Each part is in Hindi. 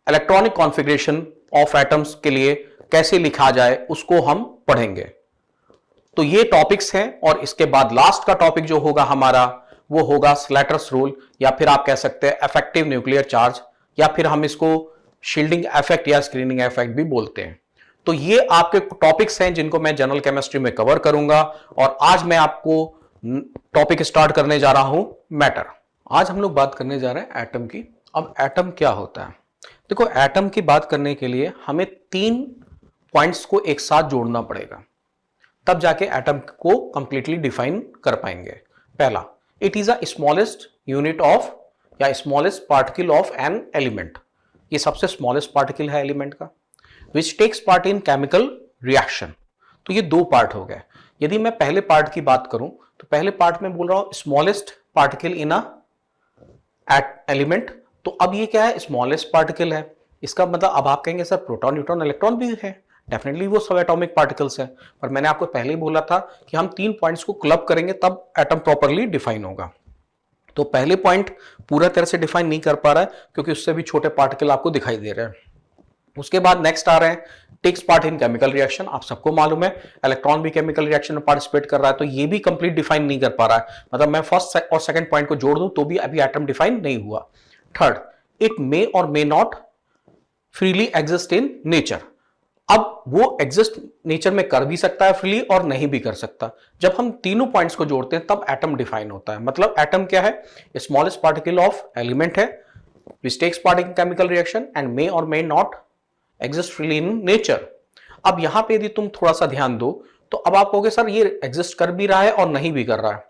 इलेक्ट्रॉनिक कॉन्फ़िगरेशन ऑफ एटम्स के लिए कैसे लिखा जाए उसको हम पढ़ेंगे। तो ये टॉपिक्स हैं और इसके बाद लास्ट का टॉपिक जो होगा हमारा वो होगा स्लैटर्स रूल, या फिर आप कह सकते हैं इफेक्टिव न्यूक्लियर चार्ज, या फिर हम इसको शील्डिंग इफेक्ट या स्क्रीनिंग इफेक्ट भी बोलते हैं। तो ये आपके टॉपिक्स हैं जिनको मैं जनरल केमिस्ट्री में कवर करूंगा। और आज मैं आपको टॉपिक स्टार्ट करने जा रहा हूं मैटर। आज हम लोग बात करने जा रहे हैं एटम की। अब एटम क्या होता है? देखो, एटम की बात करने के लिए हमें 3 पॉइंट्स को एक साथ जोड़ना पड़ेगा, तब जाके एटम को कंप्लीटली डिफाइन कर पाएंगे। पहला, it is a smallest unit of या smallest particle of an element. ये सबसे स्मॉलेस्ट पार्टिकल है एलिमेंट का, which takes part in chemical reaction. तो ये 2 पार्ट हो गए। यदि मैं पहले पार्ट की बात करूं तो पहले पार्ट में बोल रहा हूं smallest particle in a element. तो अब ये क्या है? स्मॉलेस्ट पार्टिकल है। इसका मतलब अब आप कहेंगे सर प्रोटॉन, न्यूट्रॉन, इलेक्ट्रॉन भी है। डेफिनेटली वो सब एटॉमिक पार्टिकल्स है, पर मैंने आपको पहले ही बोला था कि हम 3 पॉइंट्स को क्लब करेंगे तब एटम प्रॉपरली डिफाइन होगा। तो पहले पॉइंट पूरा तरह से डिफाइन नहीं कर पा रहा है क्योंकि उससे भी छोटे पार्टिकल आपको दिखाई दे रहे हैं। उसके बाद नेक्स्ट आ रहे हैं takes part in chemical reaction. आप सबको मालूम है इलेक्ट्रॉन भी केमिकल रिएक्शन में पार्टिसिपेट कर रहा है, तो ये भी कंप्लीट डिफाइन नहीं कर पा रहा है। मतलब मैं फर्स्ट और सेकंड पॉइंट को जोड़ दूं तो भी अभी एटम डिफाइन नहीं हुआ। थर्ड, इट मे और may not freely exist in nature. अब वो एग्जिस्ट नेचर में कर भी सकता है फ्रीली और नहीं भी कर सकता। जब हम तीनों पॉइंट्स को जोड़ते हैं तब एटम डिफाइन होता है। मतलब एटम क्या है? स्मॉलेस्ट पार्टिकल ऑफ एलिमेंट है, which takes part in chemical reaction and may और may not exist freely in nature. अब यहां पे यदि तुम थोड़ा सा ध्यान दो तो अब आप कहोगे सर ये एग्जिस्ट कर भी रहा है और नहीं भी कर रहा है।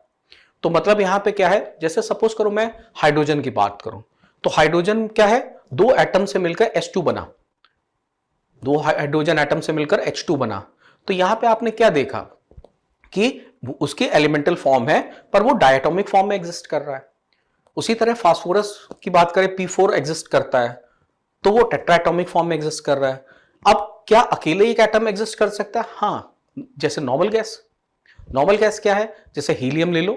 तो मतलब यहां पे क्या है? जैसे सपोज करो मैं हाइड्रोजन की बात करूं तो हाइड्रोजन क्या है? 2 एटम से मिलकर H2 बना, 2 हाइड्रोजन एटम से मिलकर H2 बना। तो यहां पे आपने क्या देखा कि उसकी एलिमेंटल फॉर्म है पर वो डायटोमिक फॉर्म में एग्जिस्ट कर रहा है। उसी तरह फास्फोरस की बात करें, P4 एग्जिस्ट करता है तो वो टेट्राएटॉमिक फॉर्म में एग्जिस्ट कर रहा है। अब क्या अकेले एक एटम एग्जिस्ट कर सकता है? हाँ, जैसे नॉर्मल गैस। नॉर्मल गैस क्या है? जैसे हीलियम ले लो,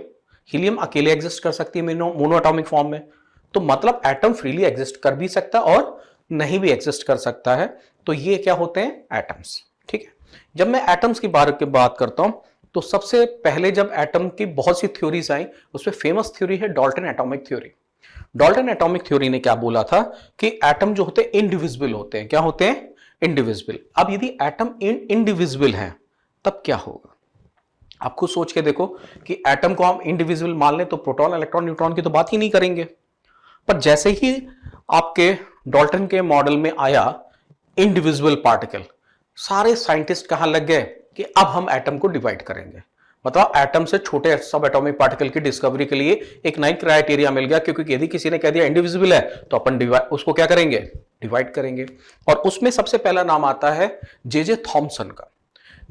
हीलियम अकेले एग्जिस्ट कर सकती है मोनोएटॉमिक फॉर्म में। तो मतलब एटम फ्रीली एग्जिस्ट कर भी सकता है और नहीं भी एग्जिस्ट कर सकता है। तो ये क्या होते हैं? एटम्स। ठीक है। जब मैं एटम्स की बात करता हूं तो सबसे पहले जब एटम की बहुत सी थ्योरीज आई उसमें फेमस थ्योरी है Dalton atomic theory. Dalton atomic theory ने क्या बोला था कि एटम जो होते हैं इनडिविजिबल होते हैं। क्या होते हैं? इनडिविजिबल। अब यदि एटम इनडिविजिबल है तब क्या होगा? आप खुद सोच के देखो कि एटम को हम इनडिविजिबल मान लें तो प्रोटॉन, इलेक्ट्रॉन, न्यूट्रॉन की तो बात ही नहीं करेंगे। पर जैसे ही आपके डाल्टन के मॉडल में आया इनडिविजिबल पार्टिकल, सारे साइंटिस्ट कहां लग गए कि अब हम एटम को डिवाइड करेंगे। मतलब एटम से छोटे सब एटॉमिक पार्टिकल की डिस्कवरी के लिए एक नई क्राइटेरिया मिल गया, क्योंकि यदि किसी ने कह दिया इंडिविजिबल है तो अपन उसको क्या करेंगे? डिवाइड करेंगे। और उसमें सबसे पहला नाम आता है जे थॉमसन का।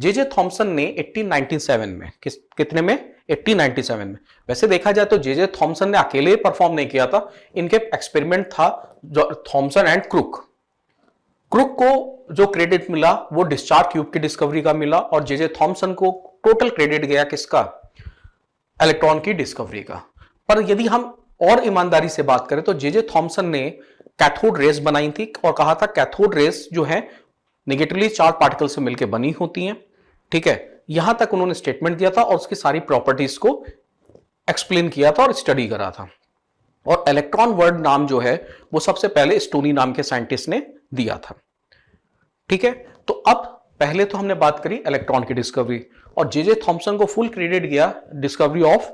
जे थॉमसन ने 1897 में कितने में? 1897 में। वैसे देखा जाए तो जे थॉमसन ने अकेले परफॉर्म नहीं किया था, इनके एक्सपेरिमेंट था जो थॉमसन एंड क्रुक को जो क्रेडिट मिला वो डिस्चार्ज ट्यूब की डिस्कवरी का मिला, और जे थॉमसन को टोटल क्रेडिट गया किसका? इलेक्ट्रॉन की डिस्कवरी का। पर यदि हम और ईमानदारी से बात करें तो जे थॉमसन ने कैथोड रेस बनाई थी और कहा था कैथोड रेस जो है नेगेटिवली चार्ज पार्टिकल से मिलकर बनी होती हैं। ठीक है, यहां तक उन्होंने स्टेटमेंट दिया था और उसकी सारी प्रॉपर्टीज को एक्सप्लेन किया था और स्टडी करा था। और इलेक्ट्रॉन वर्ड नाम जो है वो सबसे पहले स्टोनी नाम के साइंटिस्ट ने दिया था। ठीक है, तो अब पहले तो हमने बात करी इलेक्ट्रॉन की डिस्कवरी, और जे थॉमसन को फुल क्रेडिट गया डिस्कवरी ऑफ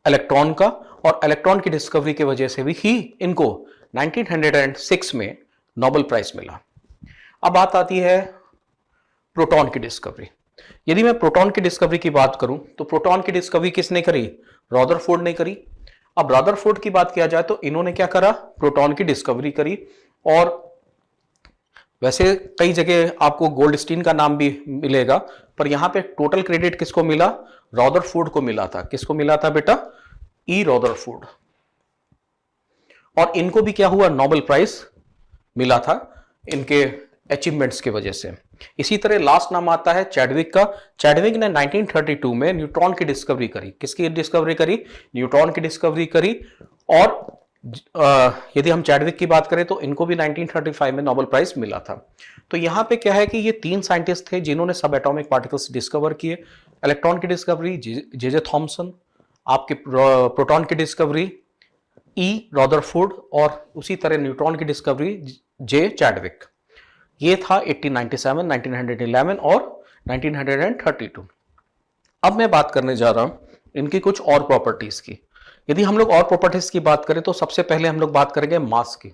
इलेक्ट्रॉन का, और इलेक्ट्रॉन की डिस्कवरी की वजह से भी ही इनको 1906 में नोबेल प्राइज मिला। अब बात आती है प्रोटॉन की डिस्कवरी। यदि मैं प्रोटॉन की डिस्कवरी की बात करूं तो प्रोटॉन की डिस्कवरी किसने करी? रदरफोर्ड ने करी। अब रदरफोर्ड की बात किया जाए तो इन्होंने क्या करा? प्रोटॉन की डिस्कवरी करी। और वैसे कई जगह आपको गोल्डस्टीन का नाम भी मिलेगा, पर यहां पे टोटल क्रेडिट किसको मिला? रदरफोर्ड को मिला था। किसको मिला था बेटा? ई रदरफोर्ड। और इनको भी क्या हुआ? नोबेल प्राइज मिला था इनके अचीवमेंट्स की वजह से। इसी तरह लास्ट नाम आता है चैडविक का। चैडविक ने 1932 में न्यूट्रॉन की डिस्कवरी करी। किसकी डिस्कवरी करी? न्यूट्रॉन की डिस्कवरी करी। और यदि हम चैडविक की बात करें तो इनको भी 1935 में नोबेल प्राइज मिला था। तो यहां पे क्या है कि ये 3 साइंटिस्ट थे जिन्होंने सब एटॉमिक पार्टिकल्स डिस्कवर किए। इलेक्ट्रॉन की डिस्कवरी जे जे थॉमसन, आपके प्रोटॉन की डिस्कवरी ई रॉदरफोर्ड, और उसी तरह न्यूट्रॉन की डिस्कवरी जे चैडविक। ये था 1897, 1911 और 1932। अब मैं बात करने जा रहा हूं इनकी कुछ और प्रॉपर्टीज की। यदि हम लोग और प्रॉपर्टीज की बात करें तो सबसे पहले हम लोग बात करेंगे मास की।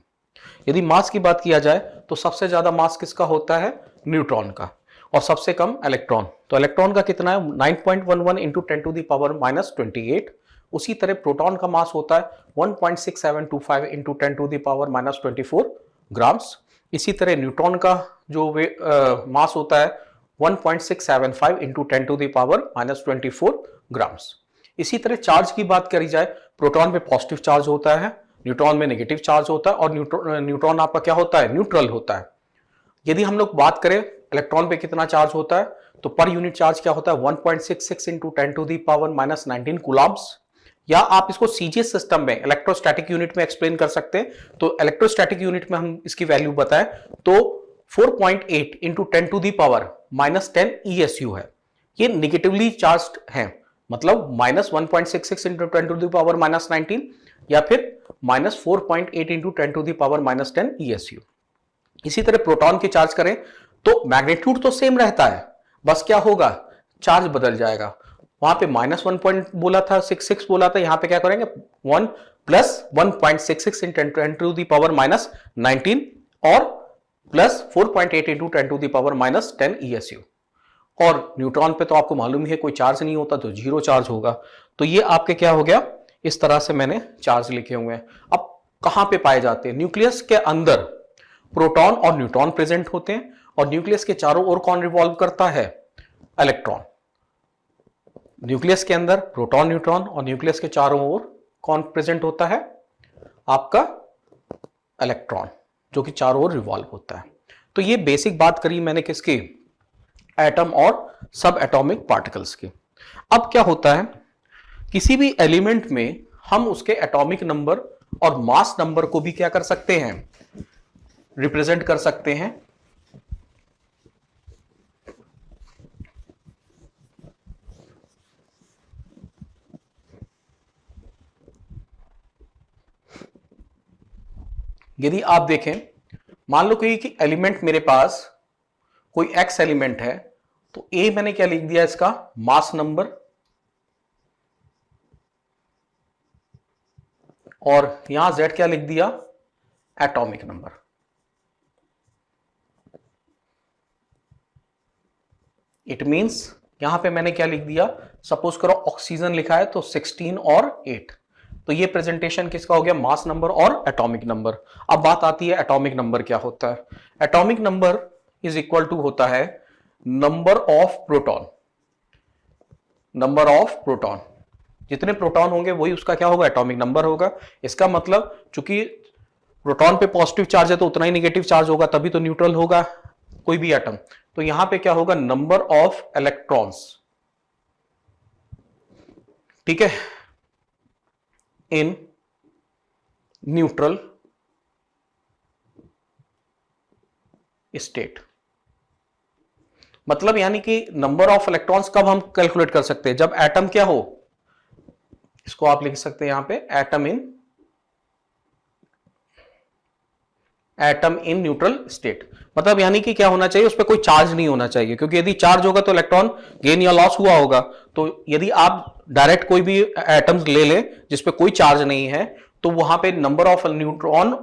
यदि मास की बात किया जाए तो सबसे ज्यादा मास किसका होता है? न्यूट्रॉन का, और सबसे कम इलेक्ट्रॉन। तो इलेक्ट्रॉन का कितना है? 9.11 इंटू 10⁻⁻28। उसी तरह प्रोटॉन का मास होता है 1.6725 इंटू 10⁻⁻24 ग्राम्स। इसी तरह न्यूट्रॉन का जो मास होता है 1.675 इंटू 10⁻⁻24 ग्राम्स। इसी तरह चार्ज की बात करी जाए, प्रोटॉन पे पॉजिटिव चार्ज होता है, न्यूट्रॉन में नेगेटिव चार्ज होता है, और न्यूट्रॉन आपका क्या होता है? न्यूट्रल होता है। यदि हम लोग बात करें इलेक्ट्रॉन पे कितना चार्ज होता है, तो पर यूनिट चार्ज क्या होता है? 1.66 इंटू 10⁻⁻19 कूलम्ब्स। या आप इसको सीजीएस सिस्टम में इलेक्ट्रोस्टैटिक यूनिट में एक्सप्लेन कर सकते हैं। तो इलेक्ट्रोस्टैटिक यूनिट में हम इसकी वैल्यू बताएं तो 4.8 इंटू 10⁻⁻10 ESU है। ये निगेटिवली चार्ज्ड है, मतलब -1.66 इंटू 10⁻⁻19 या फिर -4.8 इंटू 10⁻⁻10 ESU। इसी तरह प्रोटॉन की चार्ज करें तो मैग्नीट्यूड तो सेम रहता है, बस क्या होगा? चार्ज बदल जाएगा। वहां पे -1 पॉइंट बोला था, 66 बोला था, यहां पे क्या करेंगे? 1 प्लस 1.66 इन 10⁻⁻19 और प्लस 4.8 इंटू 10⁻⁻10 ESU। और न्यूट्रॉन पे तो आपको मालूम ही है कोई चार्ज नहीं होता, तो जीरो चार्ज होगा। तो ये आपके क्या हो गया? इस तरह से मैंने चार्ज लिखे हुए हैं। अब कहां पे पाए जाते हैं? न्यूक्लियस के अंदर प्रोटॉन और न्यूट्रॉन प्रेजेंट होते हैं, और न्यूक्लियस के चारों ओर कौन रिवॉल्व करता है? इलेक्ट्रॉन। न्यूक्लियस के अंदर प्रोटॉन, न्यूट्रॉन, और न्यूक्लियस के चारों ओर कौन प्रेजेंट होता है? आपका इलेक्ट्रॉन, जो कि चारों ओर रिवॉल्व होता है। तो ये बेसिक बात करी मैंने किसकी? एटम और सब एटॉमिक पार्टिकल्स की। अब क्या होता है, किसी भी एलिमेंट में हम उसके एटॉमिक नंबर और मास नंबर को भी क्या कर सकते हैं? रिप्रेजेंट कर सकते हैं। यदि आप देखें, मान लो कि एलिमेंट मेरे पास कोई एक्स एलिमेंट है, तो ए मैंने क्या लिख दिया? इसका मास नंबर, और यहां जेड क्या लिख दिया? Atomic number. इट मींस यहां पे मैंने क्या लिख दिया? सपोज करो ऑक्सीजन लिखा है तो 16 और 8। तो ये प्रेजेंटेशन किसका हो गया? मास नंबर और एटॉमिक नंबर। अब बात आती है एटॉमिक नंबर क्या होता है। Atomic number is equal to होता है number of proton. Number of proton, जितने प्रोटॉन होंगे वही उसका क्या होगा? एटॉमिक नंबर होगा। इसका मतलब चूंकि प्रोटॉन पे पॉजिटिव चार्ज है तो उतना ही नेगेटिव चार्ज होगा, तभी तो न्यूट्रल होगा कोई भी एटम। तो यहां पे क्या होगा? नंबर ऑफ इलेक्ट्रॉन्स, ठीक है, इन न्यूट्रल स्टेट। मतलब यानी कि नंबर ऑफ इलेक्ट्रॉन्स कब हम कैलकुलेट कर सकते हैं? जब एटम क्या हो, इसको आप लिख सकते हैं यहां पे एटम इन न्यूट्रल स्टेट। मतलब यानी कि क्या होना चाहिए? उस पर कोई चार्ज नहीं होना चाहिए, क्योंकि यदि चार्ज होगा तो इलेक्ट्रॉन गेन या लॉस हुआ होगा। तो यदि आप डायरेक्ट कोई भी एटम्स ले लें जिसपे कोई चार्ज नहीं है, तो वहां पे नंबर ऑफ इलेक्ट्रॉन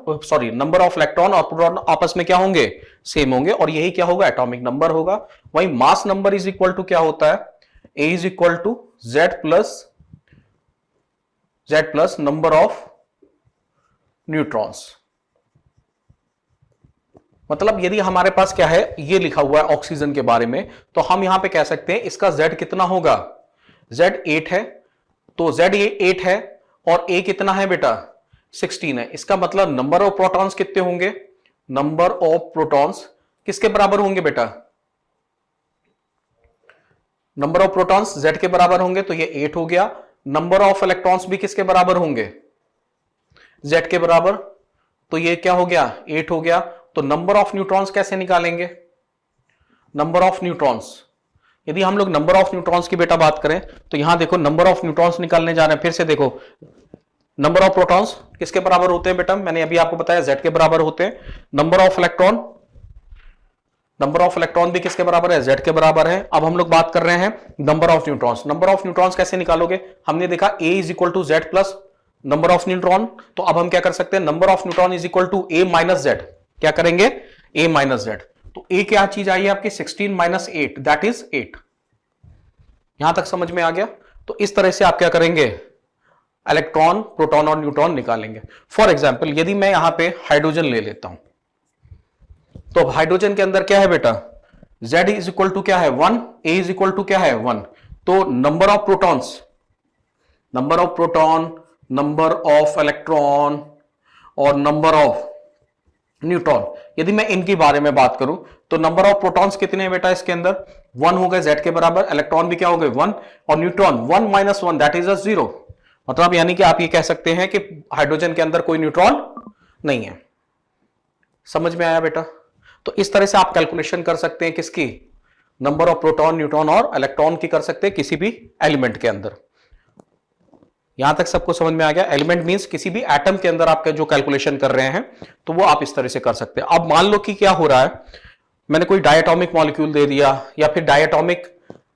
और प्रोटॉन आपस में क्या होंगे? सेम होंगे, और यही क्या होगा? एटॉमिक नंबर होगा। वही mass number is equal to क्या होता है? A is equal to Z plus number of neutrons. मतलब यदि हमारे पास क्या है, ये लिखा हुआ है ऑक्सीजन के बारे में, तो हम यहां पे कह सकते हैं इसका Z कितना होगा? Z 8 है, तो Z ये 8 है, और A कितना है बेटा? 16 है। इसका मतलब नंबर ऑफ प्रोटॉन्स कितने होंगे? नंबर ऑफ प्रोटॉन्स किसके बराबर होंगे बेटा? नंबर ऑफ प्रोटॉन्स Z के बराबर होंगे, तो ये 8 हो गया। नंबर ऑफ इलेक्ट्रॉन्स भी किसके बराबर होंगे? Z के बराबर, तो ये क्या हो गया 8 हो गया। तो नंबर ऑफ न्यूट्रॉन्स कैसे निकालेंगे, नंबर ऑफ न्यूट्रॉन्स, यदि हम लोग नंबर ऑफ न्यूट्रॉन्स की बेटा बात करें तो यहां देखो नंबर ऑफ न्यूट्रॉन्स निकालने जा रहे हैं। फिर से देखो नंबर ऑफ प्रोटॉन्स किसके बराबर होते हैं बेटा, मैंने अभी आपको बताया Z के बराबर होते हैं। Number of electron, number of electron भी किसके बराबर है, Z के बराबर है। अब हम लोग बात कर रहे हैं number of neutrons. Number of neutrons कैसे निकालोगे, हमने देखा A is equal to Z plus number of neutron, तो अब हम क्या कर सकते हैं, number of neutron is equal to A minus Z, क्या करेंगे A माइनस Z। तो A क्या चीज आई है आपकी 16 माइनस 8 दैट इज 8। यहां तक समझ में आ गया। तो इस तरह से आप क्या करेंगे, इलेक्ट्रॉन प्रोटॉन और न्यूट्रॉन निकालेंगे। फॉर एग्जाम्पल यदि मैं यहां पे हाइड्रोजन ले लेता हूं, तो हाइड्रोजन के अंदर क्या है बेटा, Z इज इक्वल टू क्या है 1, A इज इक्वल टू क्या है 1। तो number of protons, number of proton, number of electron और नंबर ऑफ न्यूट्रॉन, यदि मैं इनके बारे में बात करूं तो नंबर ऑफ प्रोटॉन्स कितने हैं बेटा इसके अंदर 1 हो गए Z के बराबर, इलेक्ट्रॉन भी क्या हो गए 1 और neutron 1 minus 1 that is a 0। मतलब यानी कि आप ये कह सकते हैं कि हाइड्रोजन के अंदर कोई न्यूट्रॉन नहीं है। समझ में आया बेटा। तो इस तरह से आप कैलकुलेशन कर सकते हैं किसकी, नंबर ऑफ प्रोटॉन न्यूट्रॉन और इलेक्ट्रॉन की कर सकते हैं किसी भी एलिमेंट के अंदर। यहां तक सबको समझ में आ गया। एलिमेंट मींस किसी भी एटम के अंदर आप जो कैलकुलेशन कर रहे हैं तो वो आप इस तरह से कर सकते हैं। अब मान लो कि क्या हो रहा है, मैंने कोई डायटोमिक मॉलिक्यूल दे दिया या फिर डायटोमिक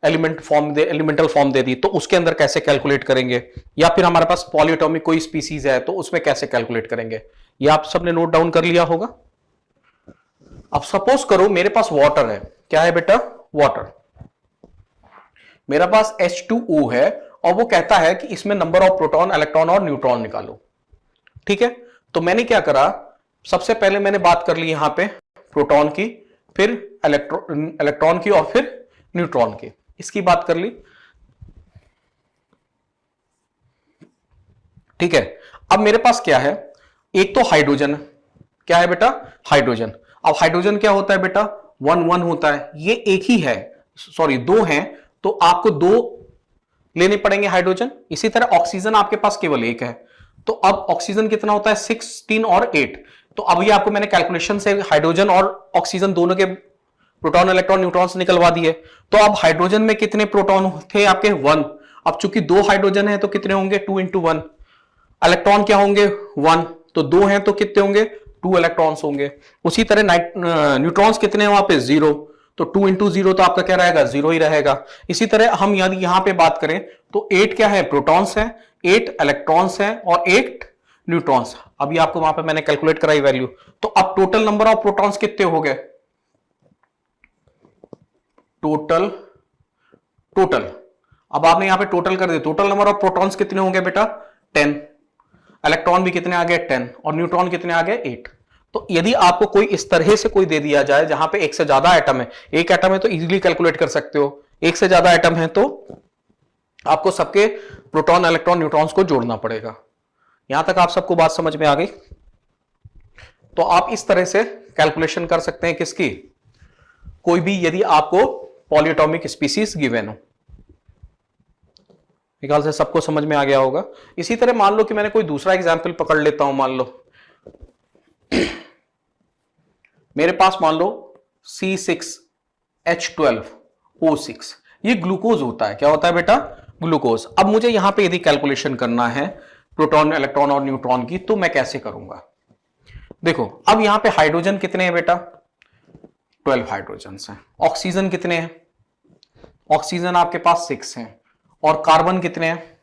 एलिमेंट फॉर्म दे, एलिमेंटल फॉर्म दे दी, तो उसके अंदर कैसे कैलकुलेट करेंगे, या फिर हमारे पास पॉलीएटॉमिक कोई स्पीसीज है तो उसमें कैसे कैलकुलेट करेंगे, ये आप सबने नोट डाउन कर लिया होगा। अब सपोज करो मेरे पास वाटर है, क्या है बेटा वाटर, मेरा पास H2O है और वो कहता है कि इसमें नंबर ऑफ प्रोटॉन इलेक्ट्रॉन और न्यूट्रॉन निकालो। ठीक है, तो मैंने क्या करा, सबसे पहले मैंने बात कर ली यहां पे प्रोटॉन की, फिर इलेक्ट्रॉन की और फिर न्यूट्रॉन की, इसकी बात कर ली। ठीक है, अब मेरे पास क्या है, एक तो हाइड्रोजन, क्या है बेटा हाइड्रोजन। अब हाइड्रोजन क्या होता है बेटा 1 1 होता है, ये एक ही है, सॉरी 2 हैं, तो आपको 2 लेने पड़ेंगे हाइड्रोजन। इसी तरह ऑक्सीजन आपके पास केवल एक है, तो अब ऑक्सीजन कितना होता है 16 और 8। तो अब ये आपको मैंने कैलकुलेशन से हाइड्रोजन और ऑक्सीजन दोनों के प्रोटॉन इलेक्ट्रॉन न्यूट्रॉन्स निकलवा दिए। तो अब हाइड्रोजन में कितने प्रोटॉन थे आपके 1, अब चूंकि 2 हाइड्रोजन है तो कितने होंगे 2 इंटू 1, इलेक्ट्रॉन क्या होंगे 1, तो 2 हैं तो कितने होंगे 2 इलेक्ट्रॉन्स होंगे। उसी तरह न्यूट्रॉन्स कितने हैं वहां पे 0, तो 2 इंटू 0 तो आपका क्या रहेगा 0 ही रहेगा। इसी तरह हम यदि यहां पे बात करें तो 8 क्या है प्रोटॉन्स है, 8 इलेक्ट्रॉन्स है और 8 न्यूट्रॉन्स। अभी आपको वहां पे मैंने कैलकुलेट कराई वैल्यू, तो अब टोटल नंबर ऑफ प्रोटॉन्स कितने हो गए, टोटल अब आपने यहां पे टोटल कर दिया, टोटल नंबर ऑफ प्रोटॉन्स कितने होंगे बेटा 10, इलेक्ट्रॉन भी कितने आ गए 10 और न्यूट्रॉन कितने आ गए 8। तो यदि आपको कोई इस तरह से कोई दे दिया जाए जहां पे एक से ज्यादा एटम है, एक एटम है तो इजीली कैलकुलेट कर सकते हो, एक से ज्यादा एटम है तो आपको सबके प्रोटॉन इलेक्ट्रॉन न्यूट्रॉन्स को जोड़ना पड़ेगा। यहां तक आप सबको बात समझ में आ गई। तो आप इस तरह से कैलकुलेशन कर सकते हैं किसकी, कोई भी यदि आपको पॉलीएटॉमिक स्पीसीज गिवन हो। ख्याल से सबको समझ में आ गया होगा। इसी तरह मान लो कि मैंने कोई दूसरा एग्जाम्पल पकड़ लेता हूं, मान लो मेरे पास मान लो C6H12O6, ये ग्लूकोज होता है, क्या होता है बेटा ग्लूकोज। अब मुझे यहां पे यदि कैलकुलेशन करना है प्रोटॉन इलेक्ट्रॉन और न्यूट्रॉन की, तो मैं कैसे करूंगा, देखो अब यहां पे हाइड्रोजन कितने हैं बेटा 12 हाइड्रोजन हैं, ऑक्सीजन कितने हैं, ऑक्सीजन आपके पास 6 हैं, और कार्बन कितने हैं,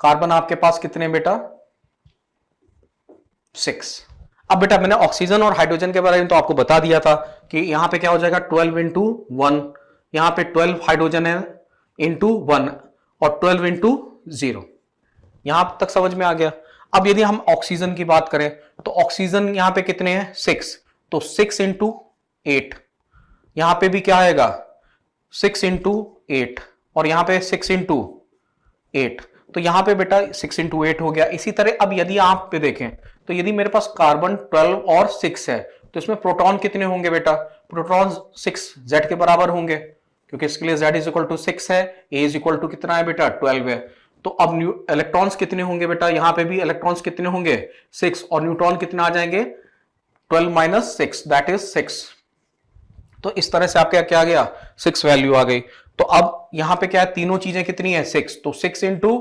कार्बन आपके पास कितने बेटा 6। अब बेटा मैंने ऑक्सीजन और हाइड्रोजन के बारे में तो आपको बता दिया था कि यहां पे क्या हो जाएगा 12 इंटू 1, यहां पे 12 हाइड्रोजन है इंटू 1 और 12 इंटू 0, यहां तक समझ में आ गया। अब यदि हम ऑक्सीजन की बात करें तो ऑक्सीजन यहां पे कितने हैं 6, तो 6 इंटू 8, यहां पे भी क्या आएगा 6 इंटू 8 और यहां पे 6 इंटू 8, तो यहां पे बेटा 6 इंटू 8 हो गया। इसी तरह अब यदि आप पे देखें तो यदि मेरे पास कार्बन 12 और 6 है तो इसमें प्रोटॉन कितने होंगे बेटा, प्रोटॉन 6 Z के बराबर होंगे, क्योंकि इसके लिए Z इज इक्वल टू 6 है, A इज इक्वल टू कितना है बेटा 12 है, तो अब इलेक्ट्रॉन्स कितने होंगे बेटा, यहां पे भी इलेक्ट्रॉन्स कितने होंगे 6, और न्यूट्रॉन कितने आ जाएंगे 12 माइनस 6 दैट इज 6। तो इस तरह से आपके क्या आ गया 6 वैल्यू आ गई। तो अब यहां पे क्या है, तीनों चीजें कितनी है 6, तो 6 इंटू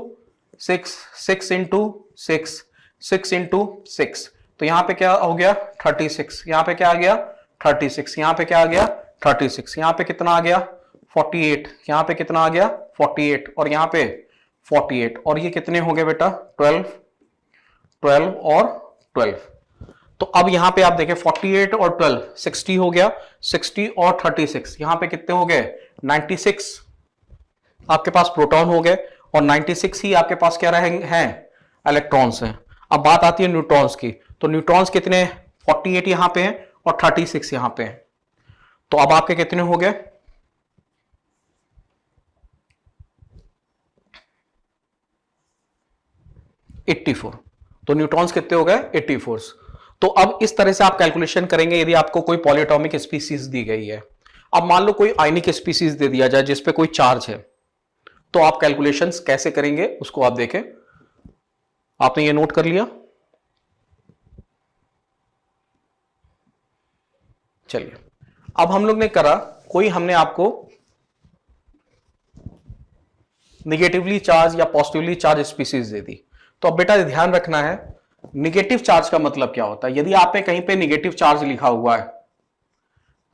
6, 6 इंटू 6, 6 इंटू 6, तो यहां पे क्या हो गया 36, यहां पे क्या आ गया 36, यहां पे क्या आ गया 36, यहां पे कितना आ गया 48, यहां पे कितना आ गया 48, और यहां पे 48, और ये कितने हो गए बेटा 12, 12 और 12। तो अब यहां पे आप देखें 48 और 12 60 हो गया, 60 और 36 यहां पे कितने हो गए 96 आपके पास प्रोटॉन हो गए, और 96 ही आपके पास क्या रहे हैं इलेक्ट्रॉन्स हैं। अब बात आती है न्यूट्रॉन्स की, तो न्यूट्रॉन्स कितने 48 यहां पे हैं और 36 यहां पे हैं, तो अब आपके कितने हो गए 84। तो न्यूट्रॉन्स कितने हो गए 84। तो अब इस तरह से आप कैलकुलेशन करेंगे यदि आपको कोई पॉलीएटॉमिक स्पीसीज दी गई है। अब मान लो कोई आयनिक स्पीसीज दे दिया जाए जिसपे कोई चार्ज है, तो आप कैलकुलेशंस कैसे करेंगे उसको आप देखें। आपने ये नोट कर लिया, चलिए अब हम लोग ने करा, कोई हमने आपको निगेटिवली चार्ज या पॉजिटिवली चार्ज स्पीसीज दे दी, तो अब बेटा ध्यान रखना है निगेटिव चार्ज का मतलब क्या होता है। यदि आप पे कहीं पे निगेटिव चार्ज लिखा हुआ है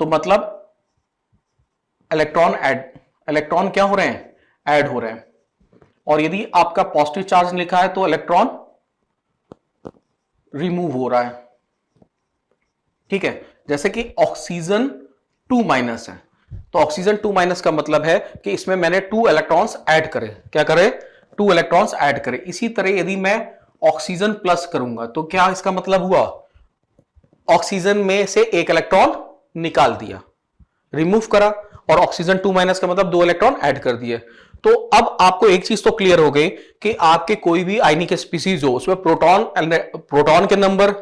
तो मतलब इलेक्ट्रॉन क्या हो रहे हैं ऐड हो रहे हैं, और यदि आपका पॉजिटिव चार्ज लिखा है तो इलेक्ट्रॉन रिमूव हो रहा है। ठीक है, जैसे कि ऑक्सीजन 2 माइनस है, तो ऑक्सीजन 2 माइनस का मतलब है कि इसमें मैंने 2 इलेक्ट्रॉन्स ऐड करे, क्या करे 2 इलेक्ट्रॉन्स ऐड करे। इसी तरह यदि मैं ऑक्सीजन प्लस करूंगा तो क्या इसका मतलब हुआ ऑक्सीजन में से एक इलेक्ट्रॉन निकाल दिया, रिमूव करा, और ऑक्सीजन 2 माइनस का मतलब 2 इलेक्ट्रॉन ऐड कर दिए। तो अब आपको एक चीज तो क्लियर हो गई कि आपके कोई भी आयनिक स्पीसीज हो उसमें प्रोटॉन के नंबर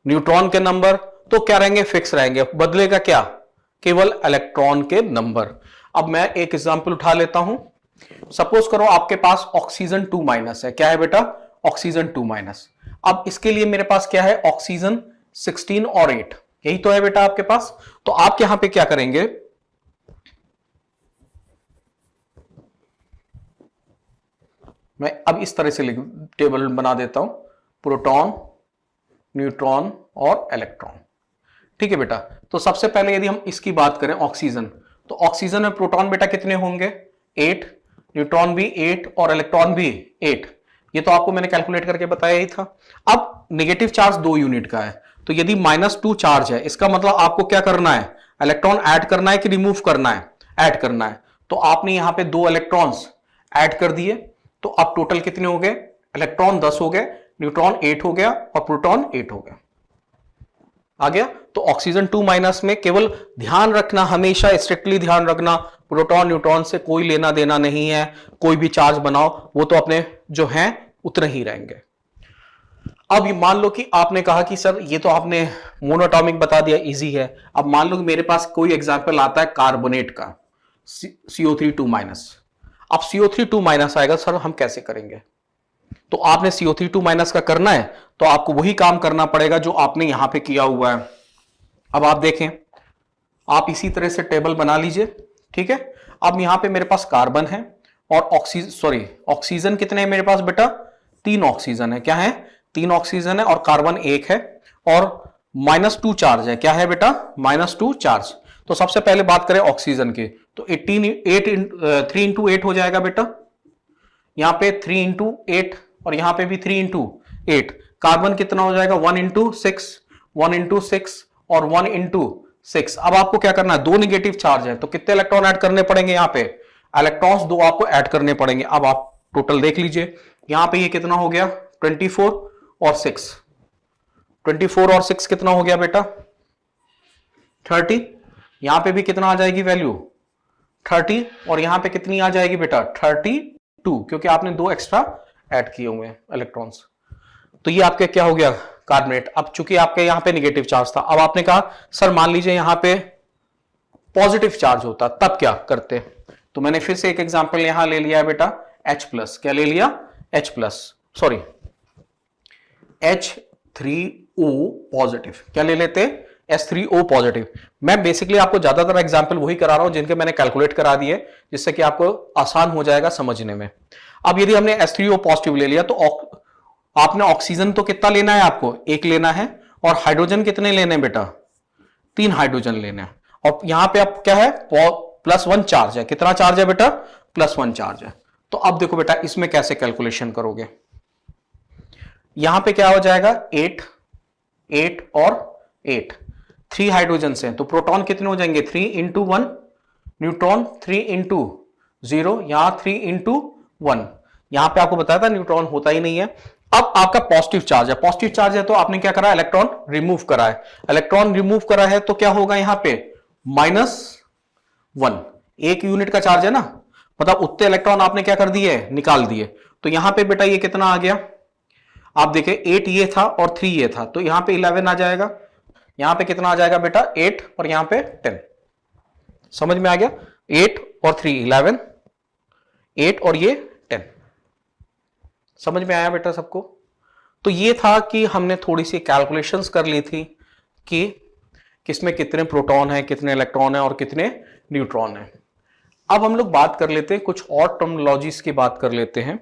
न्यूट्रॉन के नंबर तो क्या रहेंगे फिक्स रहेंगे, बदलेगा क्या केवल इलेक्ट्रॉन के नंबर। अब मैं एक एग्जांपल उठा लेता हूं, सपोज करो आपके पास ऑक्सीजन 2 माइनस है, क्या है बेटा ऑक्सीजन 2 माइनस। अब इसके लिए मेरे पास क्या है ऑक्सीजन 16 और 8, यही तो है बेटा आपके पास। तो आप यहां पे क्या करेंगे, मैं अब इस तरह से टेबल बना देता हूं, प्रोटॉन न्यूट्रॉन और इलेक्ट्रॉन। ठीक है बेटा, तो सबसे पहले यदि हम इसकी बात करें ऑक्सीजन, तो ऑक्सीजन में प्रोटॉन बेटा कितने होंगे 8, न्यूट्रॉन भी 8 और इलेक्ट्रॉन भी 8, ये तो आपको मैंने कैलकुलेट करके बताया ही था। अब नेगेटिव चार्ज 2 यूनिट का है, तो यदि -2 चार्ज है इसका मतलब आपको क्या करना है इलेक्ट्रॉन ऐड करना है कि रिमूव करना है, ऐड करना है। तो आपने यहां पे 2 इलेक्ट्रॉन्स ऐड कर दिए, तो अब टोटल कितने हो गए इलेक्ट्रॉन 10 हो गए, न्यूट्रॉन 8 हो गया और प्रोटॉन 8 हो गया, आ गया। तो ऑक्सीजन 2 माइनस में केवल ध्यान रखना, हमेशा स्ट्रिक्टली ध्यान रखना, प्रोटॉन न्यूट्रॉन से कोई लेना देना नहीं है, कोई भी चार्ज बनाओ वो तो अपने जो हैं उतने ही रहेंगे। अब मान लो कि आपने कहा कि सर ये तो आपने मोनोटॉमिक बता दिया इजी है, अब मान लो कि मेरे पास कोई एग्जांपल आता है कार्बोनेट का CO3 2 माइनस। अब CO3 2 माइनस आएगा, सर हम कैसे करेंगे, तो आपने CO3 2 माइनस का करना है तो आपको वही काम करना पड़ेगा जो आपने यहां पे किया हुआ है। अब आप देखें, आप इसी तरह से टेबल बना लीजिए, ठीक है। अब यहां पे मेरे पास कार्बन है और ऑक्सीजन कितने हैं मेरे पास बेटा 3 ऑक्सीजन है, क्या है 3 ऑक्सीजन है और कार्बन 1 है, और -2 चार्ज है, क्या है बेटा -2 चार्ज। तो सबसे पहले बात करें ऑक्सीजन की, तो 3 इंटू 8 हो जाएगा बेटा, यहां पे 3 इंटू 8 और यहां पे भी 3 इंटू 8। कार्बन कितना हो जाएगा 1 इंटू 6, 1 इंटू 6 और 1 इंटू 6। अब आपको क्या करना है, 2 निगेटिव चार्ज है तो कितने इलेक्ट्रॉन ऐड करने पड़ेंगे, यहां पे इलेक्ट्रॉन्स 2 आपको ऐड करने पड़ेंगे। अब आप टोटल देख लीजिए, यहां पे ये कितना हो गया 24 और 6, 24 और 6 कितना हो गया बेटा 30। यहां पे भी कितना आ जाएगी वैल्यू 30, और यहां पे कितनी आ जाएगी बेटा 32, क्योंकि आपने 2 एक्स्ट्रा ऐड किए हुए हैं इलेक्ट्रॉन्स। तो ये आपके क्या हो गया कार्बोनेट। अब चूंकि आपके यहां पे नेगेटिव चार्ज था, अब आपने कहा सर मान लीजिए यहां पे पॉजिटिव चार्ज होता तब क्या करते, तो मैंने फिर से एक एग्जांपल यहां ले लिया है बेटा H+, क्या ले लिया H plus, sorry H3O positive, क्या ले लेते हैं? H3O positive. मैं बेसिकली आपको ज्यादातर एग्जांपल वही करा रहा हूं जिनके मैंने कैलकुलेट करा दिए, जिससे कि आपको आसान हो जाएगा समझने में। अब यदि हमने H3O पॉजिटिव ले लिया तो आपने ऑक्सीजन तो कितना लेना है? आपको एक लेना है। और हाइड्रोजन कितने लेने हैं बेटा? 3 हाइड्रोजन लेने हैं। और यहां पे आप क्या है? +1 चार्ज है। कितना चार्ज है बेटा? +1 चार्ज है। तो अब देखो बेटा इसमें कैसे कैलकुलेशन करोगे। यहां पे क्या हो जाएगा? 8 8 और 8, 3 हाइड्रोजन से, तो प्रोटॉन कितने हो जाएंगे? 3 इंटू 1, न्यूट्रॉन 3 इंटू 0, यहां 3 इंटू 1। यहां पे आपको बताया था न्यूट्रॉन होता ही नहीं है। अब आपका पॉजिटिव चार्ज है, पॉजिटिव चार्ज है तो आपने क्या करा? इलेक्ट्रॉन रिमूव करा है। इलेक्ट्रॉन रिमूव करा है तो क्या होगा यहां पे? -1, 1 यूनिट का चार्ज है ना, मतलब उतने इलेक्ट्रॉन आपने क्या कर दिए? निकाल दिए। तो यहां पे बेटा ये कितना आ गया? आप देखिए 8 ये था और 3 ये था, तो यहां पे 11 आ जाएगा। यहां पे कितना आ जाएगा बेटा? 8 और यहां पे 10। समझ में आ गया? 8 और 3 11, 8 और ये 10। समझ में आया बेटा सबको? तो ये था कि हमने थोड़ी सी कैलकुलेशंस कर ली थी कि किसमें कितने प्रोटॉन है, कितने इलेक्ट्रॉन है और कितने न्यूट्रॉन है। अब हम लोग बात कर लेते हैं, कुछ और टर्मिनोलॉजीज की बात कर लेते हैं,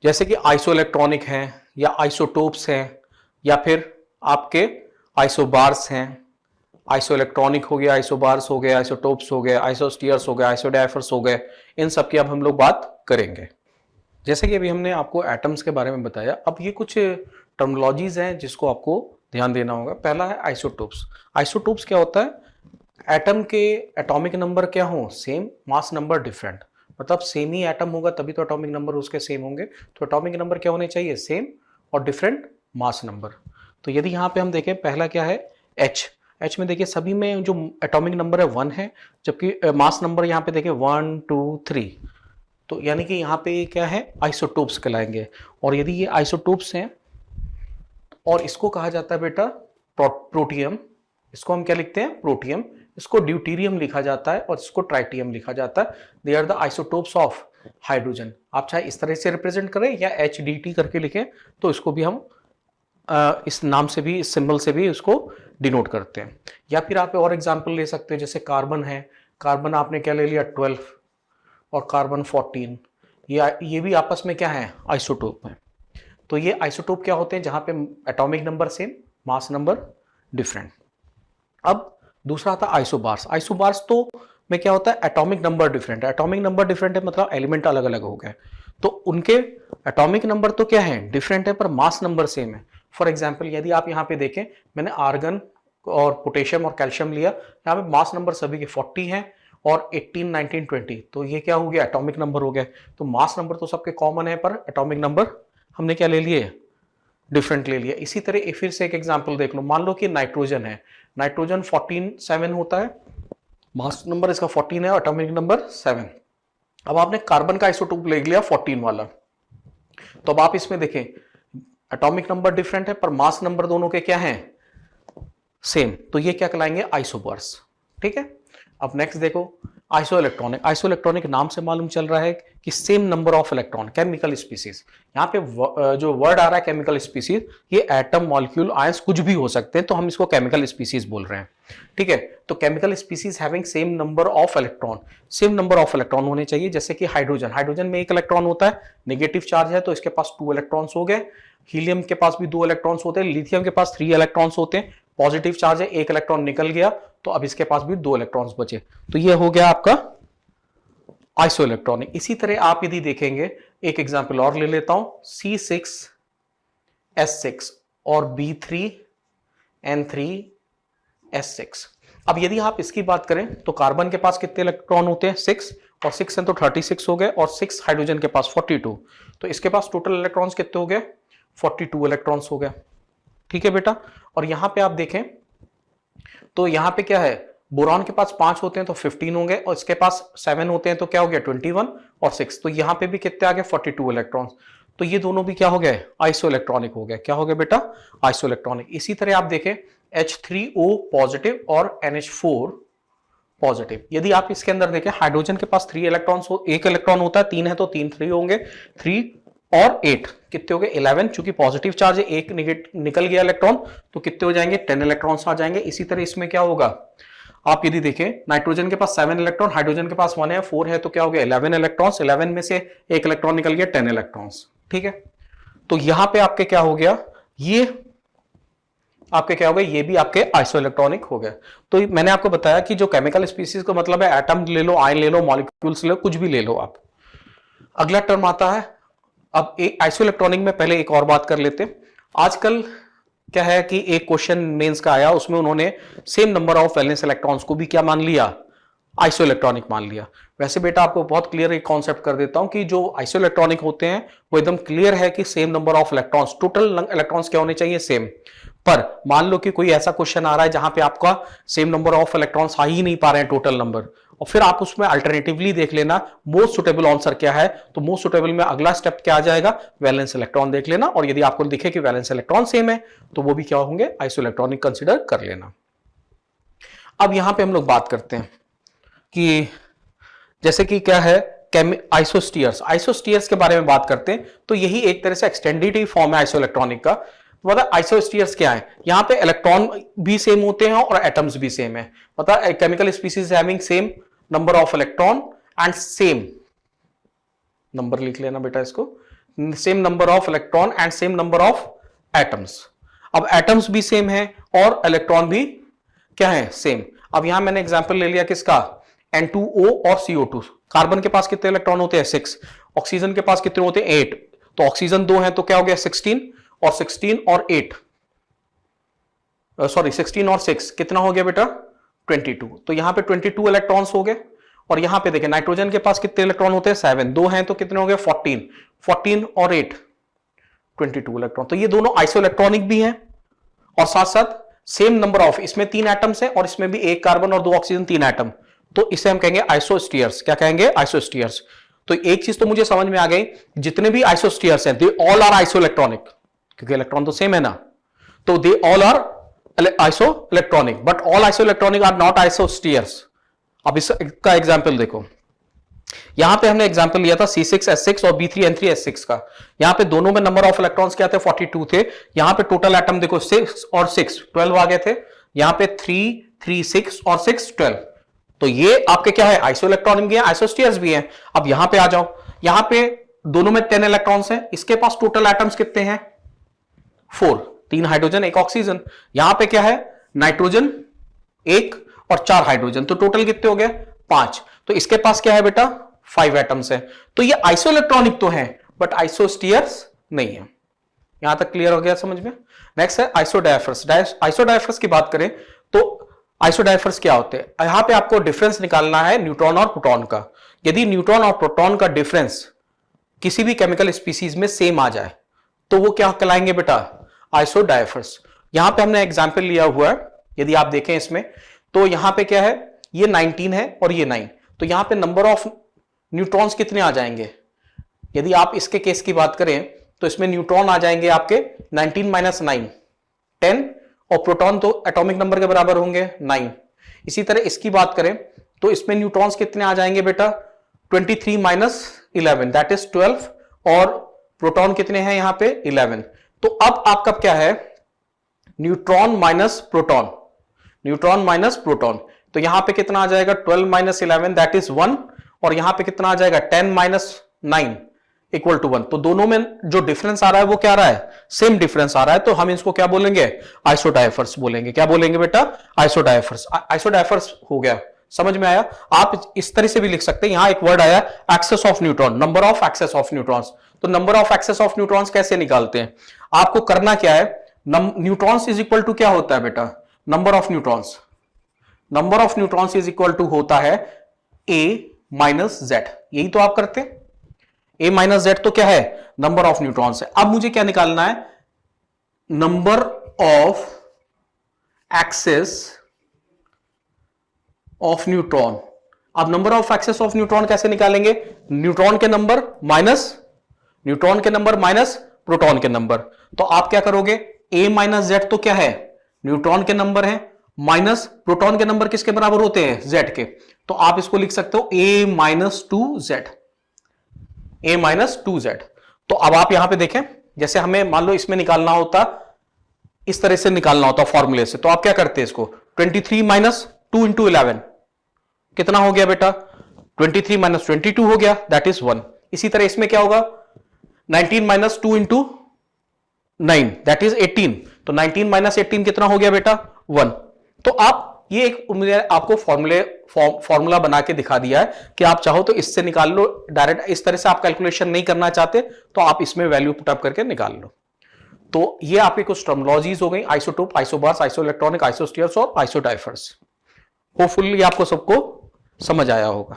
जैसे कि आइसोइलेक्ट्रॉनिक है या आइसोटोप्स है या फिर आपके आइसोबार्स हैं। आइसोइलेक्ट्रॉनिक हो गया, आइसोबार्स हो गए, आइसोटोप्स हो गए, आइसोस्टीयर्स हो गए, आइसोडाइफर्स हो गए, इन सब की अब हम लोग बात करेंगे। जैसे कि अभी हमने आपको एटम्स के बारे में बताया, अब ये कुछ टर्मिनोलॉजीज हैं जिसको आपको ध्यान देना होगा। पहला है आइसोटोप्स। आइसोटोप्स क्या होता है? एटम के एटॉमिक नंबर क्या हो? Same, mass number different. मतलब सेम ही एटम होगा तभी तो एटॉमिक नंबर उसके सेम होंगे। तो एटॉमिक नंबर क्या होने चाहिए? सेम और डिफरेंट मास नंबर। तो यदि यहाँ पे हम देखें, पहला क्या है? H। H में देखिए सभी में जो एटॉमिक नंबर है 1 है, जबकि मास नंबर यहाँ पे देखिए 1 2 3। तो यानी कि यहाँ पे क्या है? आइसोटोप्स कहलाएंगे। और यदि ये आइसोटोप्स हैं और इसको कहा जाता है बेटा प्रोटियम, इसको हम क्या लिखते हैं? प्रोटियम। इसको ड्यूटीरियम लिखा जाता है और इसको ट्राइटियम लिखा जाता है। They are the isotopes of hydrogen. आप चाहे इस तरह से रिप्रेजेंट करें या HDT करके लिखें, तो इसको भी हम इस नाम से भी, इस सिंबल से भी इसको डिनोट करते हैं। या फिर आप और एग्जांपल ले सकते हैं, जैसे कार्बन है। कार्बन आपने क्या ले लिया? 12 और कार्बन 14। ये भी आपस में क्या है? आइसोटोप है। तो ये आइसोटोप क्या होते हैं? जहां पे atomic number same, mass number different. अब दूसरा था आइसोबार्स। आइसोबार्स तो में क्या होता है? एटॉमिक नंबर डिफरेंट है। एटॉमिक नंबर डिफरेंट है मतलब एलिमेंट अलग अलग हो गए, तो उनके एटॉमिक नंबर तो क्या है? डिफरेंट है, पर मास नंबर सेम है। फॉर एग्जाम्पल यदि आप यहाँ पे देखें, मैंने आर्गन और पोटेशियम और कैल्शियम लिया, यहाँ पे मास नंबर सभी के 40 है और 18 19 20। तो ये क्या हो गया? एटॉमिक नंबर हो गया। तो मास नंबर तो सबके कॉमन है, पर एटॉमिक नंबर हमने क्या ले लिए? डिफरेंट ले लिया। इसी तरह फिर से एक एग्जांपल देख लो। मान लो कि नाइट्रोजन है, नाइट्रोजन 14 7 होता है, मास नंबर इसका 14 है और एटॉमिक नंबर 7। अब आपने कार्बन का आइसोटोप ले लिया 14 वाला, तो अब आप इसमें देखें एटॉमिक नंबर डिफरेंट है पर मास नंबर दोनों के क्या है? सेम। तो ये क्या कहलाएंगे? आइसोबर्स। ठीक है। अब नेक्स्ट देखो आइसोइलेक्ट्रॉनिक। आइसोइलेक्ट्रॉनिक नाम से मालूम चल रहा है कि same number of electron, chemical species. यहाँ पे जो वर्ड आ रहा है केमिकल स्पीसीज, ये एटम, मॉलिक्यूल, आयंस कुछ भी हो सकते हैं, तो हम इसको केमिकल स्पीसीज बोल रहे हैं। ठीक है। तो chemical species having same number of electron, same number of electron होने चाहिए। जैसे कि हाइड्रोजन, हाइड्रोजन में 1 इलेक्ट्रॉन होता है, नेगेटिव चार्ज है तो इसके पास 2 इलेक्ट्रॉन्स हो गए। हीलियम के पास भी 2 इलेक्ट्रॉन्स होते हैं, लिथियम के पास 3 इलेक्ट्रॉन्स होते हैं। पॉजिटिव चार्ज है, 1 इलेक्ट्रॉन निकल गया, तो अब इसके पास भी 2 इलेक्ट्रॉन्स बचे। तो ये हो गया आपका आइसोइलेक्ट्रॉनिक। इसी तरह आप यदि देखेंगे, एक एग्जांपल और ले लेता हूं, C6S6 और B3N3S6। अब यदि आप इसकी बात करें तो कार्बन के पास कितने इलेक्ट्रॉन होते हैं? 6, और 6 हैं तो 36 हो गए, और 6 हाइड्रोजन के पास 42, तो इसके पास टोटल इलेक्ट्रॉन्स कितने हो गए? 42 इलेक्ट्रॉन्स हो गए। ठीक है बेटा। और यहां पे आप देखें तो यहां पे क्या है? बोरॉन के पास 5 होते हैं तो 15 होंगे, और इसके पास 7 होते हैं तो क्या हो गया? 21 और 6। तो यहां पे भी कितने आ गए? 42 इलेक्ट्रॉन्स। तो ये दोनों भी क्या हो गए? आइसोइलेक्ट्रॉनिक हो गए। क्या हो गए बेटा? आइसोइलेक्ट्रॉनिक। इसी तरह आप देखें H3O पॉजिटिव और NH4 पॉजिटिव। यदि आप इसके अंदर देखें, हाइड्रोजन के पास 3 इलेक्ट्रॉन्स 1 इलेक्ट्रॉन होता है, 3 है तो 3 3 होंगे, 3 और 8 कितने हो गए 11, चूंकि पॉजिटिव चार्ज है, एक निकल गया इलेक्ट्रॉन तो कितने हो जाएंगे 10 इलेक्ट्रॉन्स आ जाएंगे। इसी तरह इसमें क्या होगा, आप यदि देखें नाइट्रोजन के पास 7 इलेक्ट्रॉन, हाइड्रोजन के पास 1 है, 4 है, तो क्या हो गया 11 इलेक्ट्रॉन्स, 11 में से एक इलेक्ट्रॉन निकल गया 10 इलेक्ट्रॉन्स। ठीक है, तो यहां पे आपके क्या हो गया, ये आपके क्या हो गए, ये भी आपके आइसो इलेक्ट्रॉनिक हो गए। तो मैंने आपको बताया कि जो केमिकल स्पीसीज का मतलब है एटम ले लो, आयन ले लो, मॉलिक्यूल्स ले लो, कुछ भी ले लो आप। अगला टर्म आता है, अब एक आइसो इलेक्ट्रॉनिक में पहले एक और बात कर लेते हैं। आजकल क्या है कि एक क्वेश्चन मेंस का आया, उसमें उन्होंने same number of valence electrons को भी क्या मान लिया, आइसो इलेक्ट्रॉनिक मान लिया। वैसे बेटा आपको बहुत क्लियर एक कॉन्सेप्ट कर देता हूं कि जो आइसो इलेक्ट्रॉनिक होते हैं वो एकदम क्लियर है कि same number of electrons, total electrons क्या होने चाहिए सेम। पर मान लो कि कोई ऐसा क्वेश्चन आ रहा है जहां पे आपका सेम नंबर ऑफ इलेक्ट्रॉन्स आ ही नहीं पा रहे हैं टोटल नंबर, और फिर आप उसमें अल्टरनेटिवली देख लेना मोस्ट सुटेबल आंसर क्या है। तो मोस्ट सुटेबल में अगला स्टेप क्या आ जाएगा, वैलेंस इलेक्ट्रॉन देख लेना, और यदि आपको दिखे कि वैलेंस इलेक्ट्रॉन सेम है तो वो भी क्या होंगे, आइसो इलेक्ट्रॉनिक कंसिडर कर लेना। अब यहां पे हम लोग बात करते हैं कि जैसे कि क्या है आइसोस्टीयर्स, आइसोस्टीयर्स के बारे में बात करते हैं। तो यही एक तरह से एक्सटेंडेड फॉर्म है आइसो इलेक्ट्रॉनिक का। मतलब आइसोस्टीयर्स क्या है, यहां पे इलेक्ट्रॉन भी सेम होते हैं और एटम्स भी सेम है। मतलब chemical species having same number of electron and same number, लिख लेना बेटा इसको, same number of electron and same number of atoms. अब एटम्स भी सेम है और इलेक्ट्रॉन भी क्या है सेम। अब यहां मैंने एग्जांपल ले लिया किसका, N2O और CO2। कार्बन के पास कितने इलेक्ट्रॉन होते हैं 6, ऑक्सीजन के पास कितने होते हैं 8, तो ऑक्सीजन 2 है तो क्या हो गया 16, और 16 और 8 सॉरी 16 और 6 कितना हो गया बेटा 22। तो यहां पे 22 इलेक्ट्रॉन्स हो गए। और यहां पे देखें नाइट्रोजन के पास कितने इलेक्ट्रॉन होते हैं 7, 2 हैं तो कितने हो गए 14, 14 और 8 22 इलेक्ट्रॉन। तो ये दोनों आइसो इलेक्ट्रॉनिक भी हैं और साथ साथ सेम नंबर ऑफ, इसमें 3 एटम्स हैं और इसमें भी 1 कार्बन और 2 ऑक्सीजन, 3 एटम, तो इसे हम कहेंगे आइसोस्टीयर्स। क्या कहेंगे आइसोस्टीयर्स। तो एक चीज तो मुझे समझ में आ गई, जितने भी आइसोस्टीयर्स हैं they all are isoelectronic, क्योंकि इलेक्ट्रॉन तो सेम है ना, तो they all are isoelectronic, but all isoelectronic are not isosteres. अब इसका एग्जाम्पल देखो, यहां पे हमने एग्जांपल लिया था C6H6 और B3N3H6 का। यहां पे दोनों में नंबर ऑफ इलेक्ट्रॉन्स क्या थे 42 थे। यहां पे टोटल एटम देखो 6 और 6 12 आ गए थे। यहां पे 3 3 6 और 6 12। तो ये आपके क्या है आइसो इलेक्ट्रॉनिक भी है, आइसोस्टीयर्स भी है। अब यहां पे आ जाओ, यहां पे दोनों में 10 इलेक्ट्रॉन्स हैं, इसके पास टोटल एटम्स कितने हैं 4, 3 हाइड्रोजन 1 ऑक्सीजन। यहां पे क्या है नाइट्रोजन 1 और 4 हाइड्रोजन, तो टोटल कितने हो गए 5। तो इसके पास क्या है बेटा 5 एटम्स है। तो ये आइसो इलेक्ट्रॉनिक तो है बट आइसोस्टीयर्स नहीं है। यहां तक क्लियर हो गया समझ में। नेक्स्ट है आइसोडायफर्स। आइसोडायफर्स की बात करें तो आइसोडायफर्स क्या होते हैं, यहां पे आपको डिफरेंस निकालना है न्यूट्रॉन और प्रोटॉन का। यदि न्यूट्रॉन और प्रोटॉन का डिफरेंस किसी भी केमिकल स्पीसीज में सेम आ जाए तो वो क्या कहलाएंगे बेटा आइसोडायफर्स। यहां पे हमने एग्जांपल लिया हुआ है, यदि आप देखें इसमें तो यहां पे क्या है ये 19 है और ये 9, तो यहां पे नंबर ऑफ न्यूट्रॉन्स कितने आ जाएंगे। यदि आप इसके केस की बात करें तो इसमें न्यूट्रॉन आ जाएंगे आपके 19 - 9 10, और प्रोटॉन तो एटॉमिक नंबर के बराबर होंगे 9। इसी तरह इसकी बात करें तो इसमें न्यूट्रॉन्स कितने आ जाएंगे बेटा 23 - 11 दैट इज 12, और प्रोटॉन कितने हैं यहां पे 11। तो अब आपका क्या है neutron minus proton, neutron minus proton, तो यहां पे कितना आ जाएगा 12 - 11 दैट इज 1, और यहां पे कितना आ जाएगा 10 - 9 इक्वल टू 1। तो दोनों में जो डिफरेंस आ रहा है वो क्या आ रहा है सेम डिफरेंस आ रहा है, तो हम इसको क्या बोलेंगे आइसोडायफर्स बोलेंगे। क्या बोलेंगे बेटा आइसोडायफर्स। आइसोडायफर्स हो गया, समझ में आया। आप इस तरह से भी लिख सकते हैं, यहां एक वर्ड आया excess of neutron, number of excess of neutrons. तो number of excess of neutrons कैसे निकालते हैं, आपको करना क्या है न्यूट्रॉन्स इज इक्वल टू क्या होता है बेटा number of neutrons, number of neutrons is equal to होता है A - Z। यही तो आप करते हैं, A - Z तो क्या है नंबर ऑफ न्यूट्रॉन्स है। अब मुझे क्या निकालना है number of excess of neutron. अब number of excess of neutron कैसे निकालेंगे, न्यूट्रॉन के नंबर माइनस प्रोटॉन के नंबर। तो आप क्या करोगे A - Z तो क्या है न्यूट्रॉन के नंबर है, माइनस प्रोटॉन के नंबर किसके बराबर होते हैं Z के, तो आप इसको लिख सकते हो A - 2Z, A - 2Z। तो अब आप यहां पे देखें, जैसे हमें मान लो इसमें निकालना होता, इस तरह से निकालना होता फॉर्मूले से, तो आप क्या करते हैं इसको 23 माइनस 2 इंटू 11 कितना हो गया बेटा 23 माइनस 22 हो गया, दैट इज 1। इसी तरह इसमें क्या होगा 19 माइनस 2 इंटू 9 दैट इज 18, तो 19 माइनस 18 कितना हो गया बेटा 1। तो आप ये एक आपको फॉर्मूला बना के दिखा दिया है कि आप चाहो तो इससे निकाल लो डायरेक्ट, इस तरह से आप कैलकुलेशन नहीं करना चाहते तो आप इसमें वैल्यू पुटअप करके निकाल लो। तो ये आपकी कुछ टर्मिनोलॉजीज हो गई, आइसोटोप, आइसोबार्स, आइसोइलेक्ट्रॉनिक, आइसोस्टीयर्स और आइसोडाइफर्स। होपफुली आपको सबको समझ आया होगा।